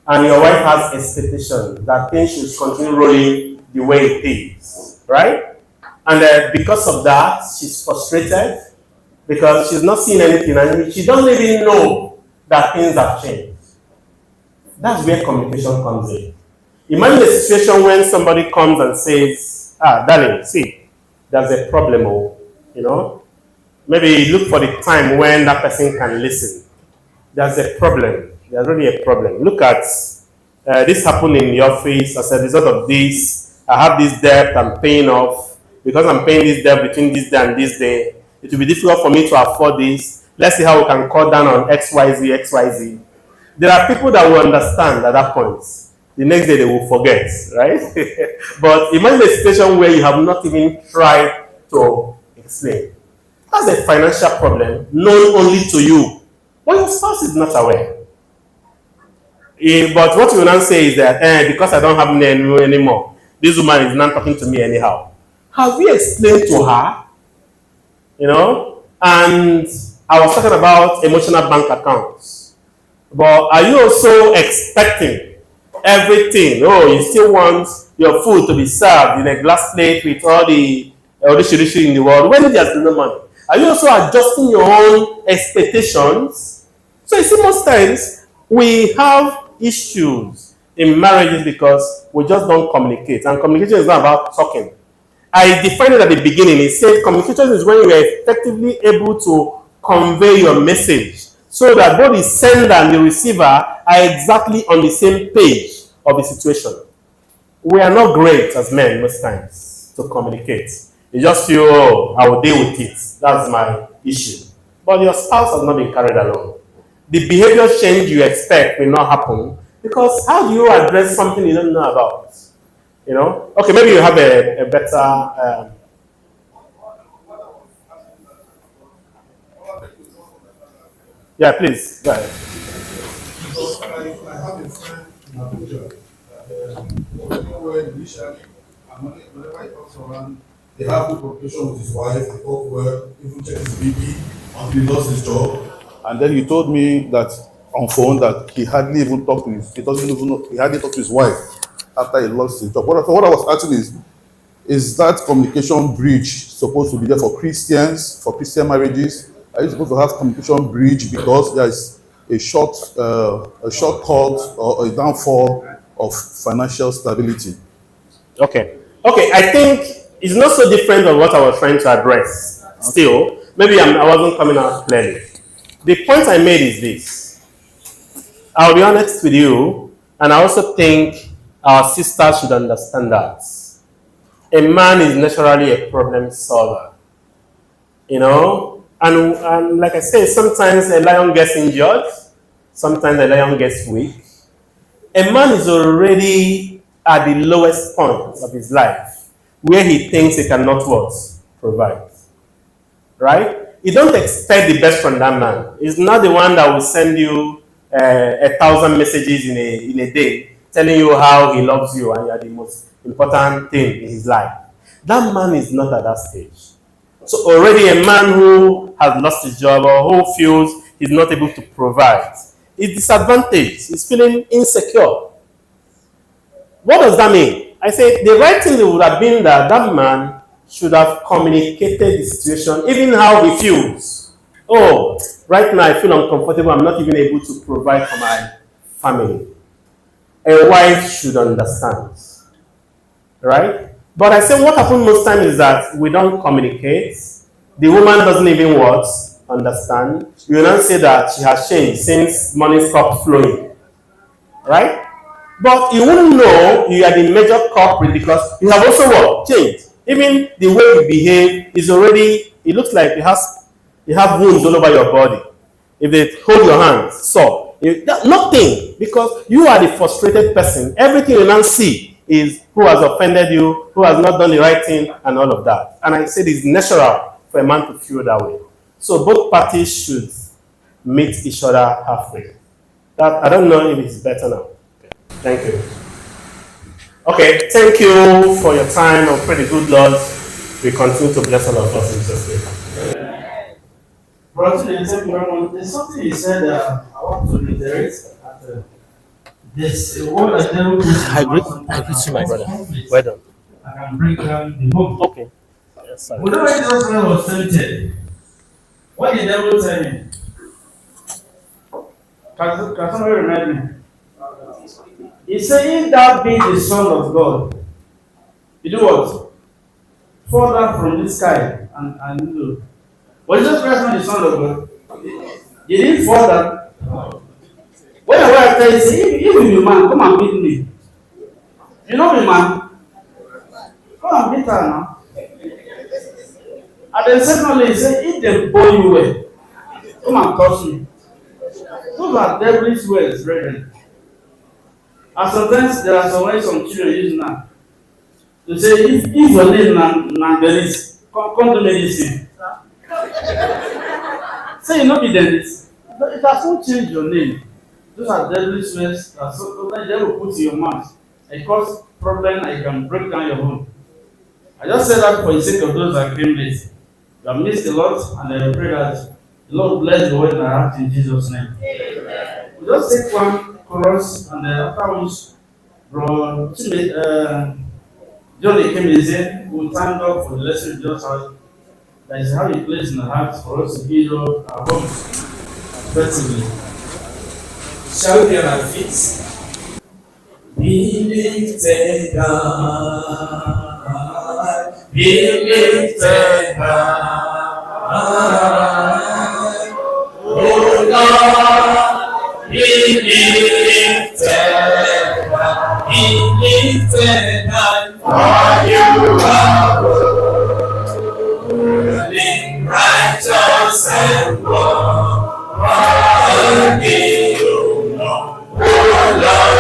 And your wife has expectations that things should continue rolling the way it is. Right? And because of that, she's frustrated because she's not seeing anything and she doesn't even know that things have changed. That's where communication comes in. Imagine a situation when somebody comes and says, darling, see, there's a problem, you know. Maybe look for the time when that person can listen. There's a problem. There's really a problem. Look at this happened in the office as a result of this. I have this debt I'm paying off. Because I'm paying this debt between this day and this day, it will be difficult for me to afford this. Let's see how we can cut down on XYZ. There are people that will understand at that point. The next day they will forget, right? But imagine a situation where you have not even tried to explain. That's a financial problem known only to you, but your spouse is not aware. But what you will now say is that because I don't have money anymore, this woman is not talking to me anyhow. Have you explained to her? You know? And I was talking about emotional bank accounts. But are you also expecting everything? Oh, you still want your food to be served in a glass plate with all the dish in the world when there's no money? Are you also adjusting your own expectations? So you see, most times we have issues in marriages because we just don't communicate. And communication is not about talking. I defined it at the beginning. It said communication is when you are effectively able to convey your message so that both the sender and the receiver are exactly on the same page of the situation. We are not great as men most times to communicate. You just feel, oh, I will deal with it. That's my issue. But your spouse has not been carried along. The behavior change you expect will not happen because how do you address something you don't know about? You know? Okay, maybe you have a better... yeah, please, go ahead. Because I have a friend in Abuja where initially, whenever he comes around, they have good communication with his wife, they talk well, even check his BP until he lost his job. And then he told me that on phone that he hardly even talked to his, he hardly talked to his wife after he lost his job. What I was asking is that communication bridge supposed to be there for Christians, for Christian marriages? Are you supposed to have communication bridge because there is a shortcut or a downfall of financial stability? Okay, I think it's not so different than what I was trying to address. Okay. Still, maybe I wasn't coming out clearly. The point I made is this. I'll be honest with you, and I also think our sisters should understand that. A man is naturally a problem solver. You know? And like I say, sometimes a lion gets injured, sometimes a lion gets weak. A man is already at the lowest point of his life, where he thinks he cannot what? Provide. Right? You don't expect the best from that man. He's not the one that will send you 1,000 messages in a day telling you how he loves you and you are the most important thing in his life. That man is not at that stage. So already a man who has lost his job or who feels he's not able to provide is disadvantaged. He's feeling insecure. What does that mean? I say the right thing would have been that that man should have communicated the situation, even how he feels. Oh, right now I feel uncomfortable. I'm not even able to provide for my family. A wife should understand. Right? But I say what happens most times is that we don't communicate. The woman doesn't even what? Understand. You will not say that she has changed since money stopped flowing. Right? But you wouldn't know you are the major culprit because you have also what? Changed. Even the way you behave is already, it looks like you have wounds all over your body. If they hold your hands, so nothing, because you are the frustrated person. Everything you now see is who has offended you, who has not done the right thing, and all of that. And I said it's natural for a man to feel that way. So both parties should meet each other halfway. That I don't know if it's better now. Thank you. Okay, thank you for your time. I pray the good Lord will continue to bless all of us in Jesus' name. Brother, thank you very much. There's something you said I want to reiterate. This what I never I agree to my brother. Well done. I can break down the home. Okay. Yes, sir. Whenever Jesus Christ was tempted, what did the devil tell him? Can somebody remind me? He said, if thou be the Son of God, you do what? Fall down from the sky and you know. Was Jesus Christ not the Son of God? He didn't fall down. When I tell you, say, if you be man, come and beat me. You know me, man. Come and beat her now. And then secondly, he said, if they bore you well, come and touch me. Those are devilish words, brethren. And sometimes there are some ways some children use now. To say, if your name Nandelis, come to medicine. Say you not be dentist. It has not changed your name. Those are devilish words that sometimes they will put in your mouth. It cause problem and you can break down your home. I just said that for the sake of those that came late. You have missed a lot, and I pray that the Lord bless the word and act in Jesus' name. Amen. We just take one chorus, and after which, bro, Johnny came and said, we'll thank God for the lesson we just had. That is how He placed in the heart for us to build up our homes effectively. Shall we be on our feet? Be lifted high, be lifted high, oh Lord, be lifted high, be lifted high, for you are ruling, righteous and worthy, oh Lord,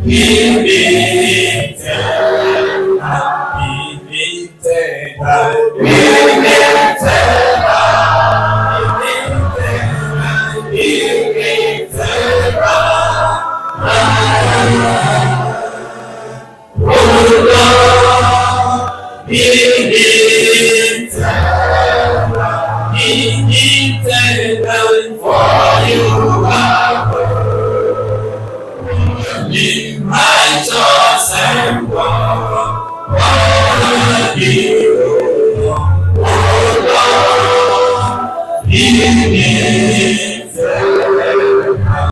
be lifted high, be lifted high, be lifted high, be lifted high, oh Lord, be lifted high, be lifted high, for